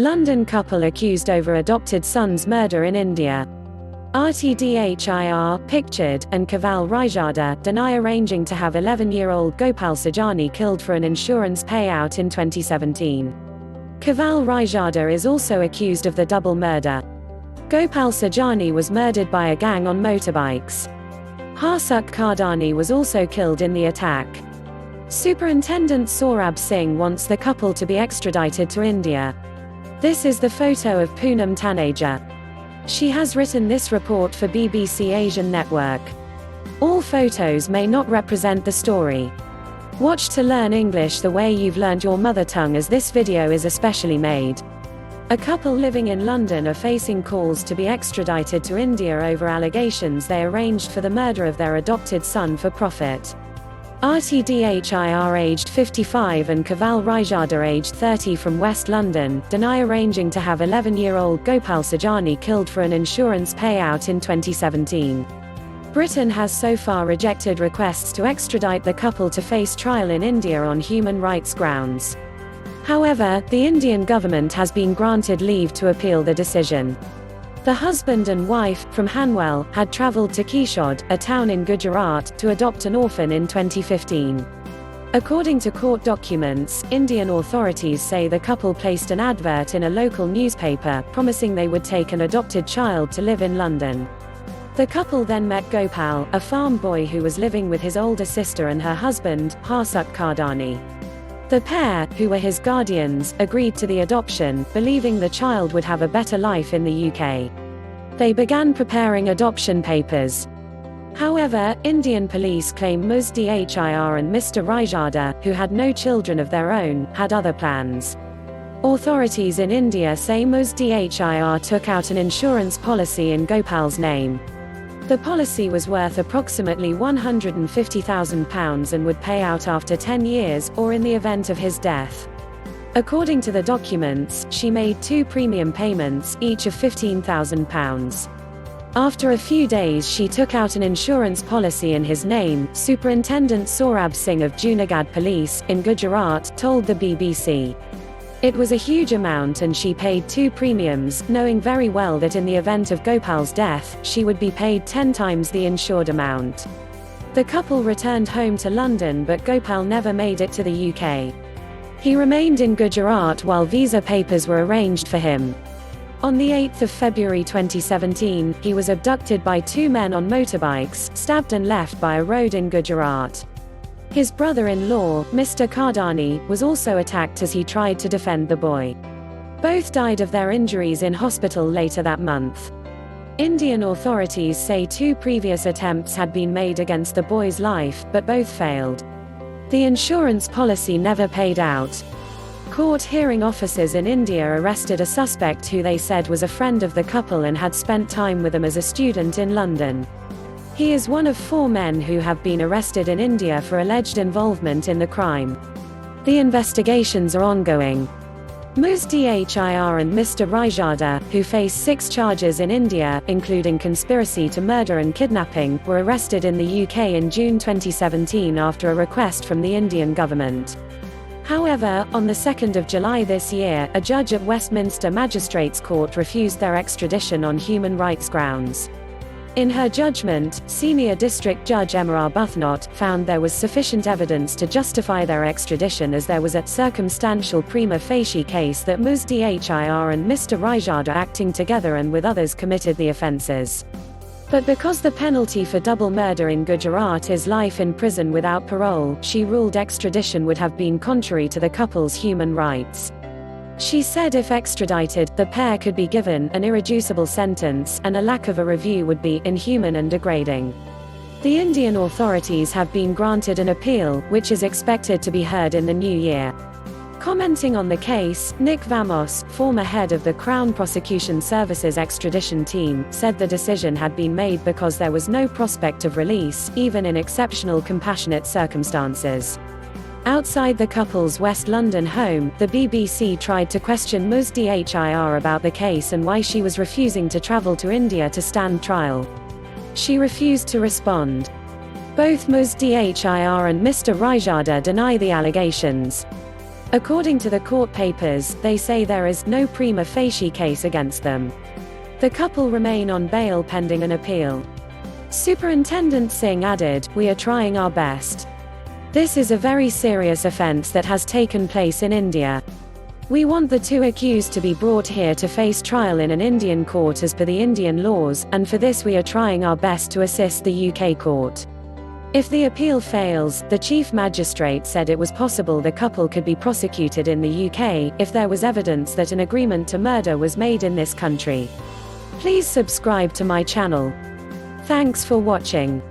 London couple accused over adopted son's murder in India. Arti Dhir, pictured, and Kaval Raijada deny arranging to have 11-year-old Gopal Sejani killed for an insurance payout in 2017. Kaval Raijada is also accused of the double murder. Gopal Sejani was murdered by a gang on motorbikes. Harsukh Kardani was also killed in the attack. Superintendent Saurab Singh wants the couple to be extradited to India. This is the photo of Poonam Taneja. She has written this report for BBC Asian Network. All photos may not represent the story. Watch to learn English the way you've learned your mother tongue, as this video is especially made. A couple living in London are facing calls to be extradited to India over allegations they arranged for the murder of their adopted son for profit. Arti Dhir, aged 55, and Kaval Raijada, aged 30, from West London, deny arranging to have 11-year-old Gopal Sejani killed for an insurance payout in 2017. Britain has so far rejected requests to extradite the couple to face trial in India on human rights grounds. However, the Indian government has been granted leave to appeal the decision. The husband and wife, from Hanwell, had travelled to Keeshod, a town in Gujarat, to adopt an orphan in 2015. According to court documents, Indian authorities say the couple placed an advert in a local newspaper, promising they would take an adopted child to live in London. The couple then met Gopal, a farm boy who was living with his older sister and her husband, Harsukh Kardani. The pair, who were his guardians, agreed to the adoption, believing the child would have a better life in the UK. They began preparing adoption papers. However, Indian police claim Ms. Dhir and Mr. Raijada, who had no children of their own, had other plans. Authorities in India say Ms. Dhir took out an insurance policy in Gopal's name. The policy was worth approximately £150,000 and would pay out after 10 years, or in the event of his death. According to the documents, she made 2 premium payments, each of £15,000. After a few days she took out an insurance policy in his name, Superintendent Saurab Singh of Junagadh Police, in Gujarat, told the BBC. It was a huge amount and she paid 2 premiums, knowing very well that in the event of Gopal's death, she would be paid 10 times the insured amount. The couple returned home to London, but Gopal never made it to the UK. He remained in Gujarat while visa papers were arranged for him. On the 8th of February 2017, he was abducted by 2 men on motorbikes, stabbed and left by a road in Gujarat. His brother-in-law, Mr. Kardani, was also attacked as he tried to defend the boy. Both died of their injuries in hospital later that month. Indian authorities say 2 previous attempts had been made against the boy's life, but both failed. The insurance policy never paid out. Court hearing officers in India arrested a suspect who they said was a friend of the couple and had spent time with them as a student in London. He is one of 4 men who have been arrested in India for alleged involvement in the crime. The investigations are ongoing. Ms. Dhir and Mr. Raijada, who face 6 charges in India, including conspiracy to murder and kidnapping, were arrested in the UK in June 2017 after a request from the Indian government. However, on the 2nd of July this year, a judge at Westminster Magistrates Court refused their extradition on human rights grounds. In her judgment, Senior District Judge Emma Arbuthnot found there was sufficient evidence to justify their extradition, as there was a circumstantial prima facie case that Ms. Dhir and Mr. Raijada, acting together and with others, committed the offences. But because the penalty for double murder in Gujarat is life in prison without parole, she ruled extradition would have been contrary to the couple's human rights. She said if extradited, the pair could be given an irreducible sentence, and a lack of a review would be inhuman and degrading. The Indian authorities have been granted an appeal, which is expected to be heard in the new year. Commenting on the case, Nick Vamos, former head of the Crown Prosecution Service's extradition team, said the decision had been made because there was no prospect of release, even in exceptional compassionate circumstances. Outside the couple's West London home, the BBC tried to question Ms. Dhir about the case and why she was refusing to travel to India to stand trial. She refused to respond. Both Ms. Dhir and Mr. Raijada deny the allegations. According to the court papers, they say there is no prima facie case against them. The couple remain on bail pending an appeal. Superintendent Singh added, "We are trying our best. This is a very serious offence that has taken place in India. We want the two accused to be brought here to face trial in an Indian court as per the Indian laws, and for this we are trying our best to assist the UK court." If the appeal fails, the Chief Magistrate said it was possible the couple could be prosecuted in the UK, if there was evidence that an agreement to murder was made in this country. Please subscribe to my channel. Thanks for watching.